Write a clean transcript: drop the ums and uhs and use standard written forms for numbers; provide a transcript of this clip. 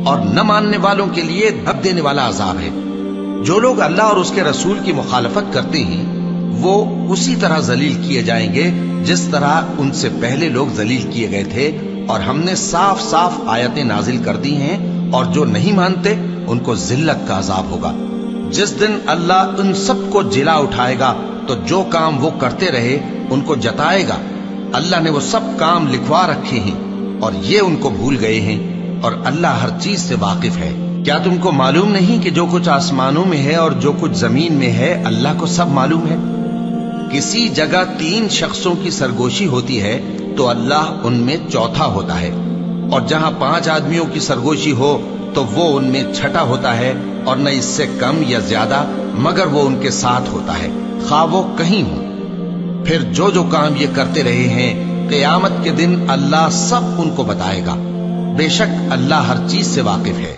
اور نہ ماننے والوں کے لیے دب دینے والا عذاب ہے۔ جو لوگ اللہ اور اس کے رسول کی مخالفت کرتے ہیں وہ اسی طرح ذلیل کیے جائیں گے جس طرح ان سے پہلے لوگ ذلیل کیے گئے تھے، اور ہم نے صاف صاف آیتیں نازل کر دی ہیں، اور جو نہیں مانتے ان کو ذلت کا عذاب ہوگا۔ جس دن اللہ ان سب کو جلا اٹھائے گا تو جو کام وہ کرتے رہے ان کو جتائے گا۔ اللہ نے وہ سب کام لکھوا رکھے ہیں اور یہ ان کو بھول گئے ہیں، اور اللہ ہر چیز سے واقف ہے۔ کیا تم کو معلوم نہیں کہ جو کچھ آسمانوں میں ہے اور جو کچھ زمین میں ہے اللہ کو سب معلوم ہے؟ کسی جگہ 3 شخصوں کی سرگوشی ہوتی ہے تو اللہ ان میں چوتھا ہوتا ہے، اور جہاں 5 آدمیوں کی سرگوشی ہو تو وہ ان میں چھٹا ہوتا ہے، اور نہ اس سے کم یا زیادہ مگر وہ ان کے ساتھ ہوتا ہے، خواہ وہ کہیں ہوں۔ پھر جو جو کام یہ کرتے رہے ہیں قیامت کے دن اللہ سب ان کو بتائے گا۔ بے شک اللہ ہر چیز سے واقف ہے۔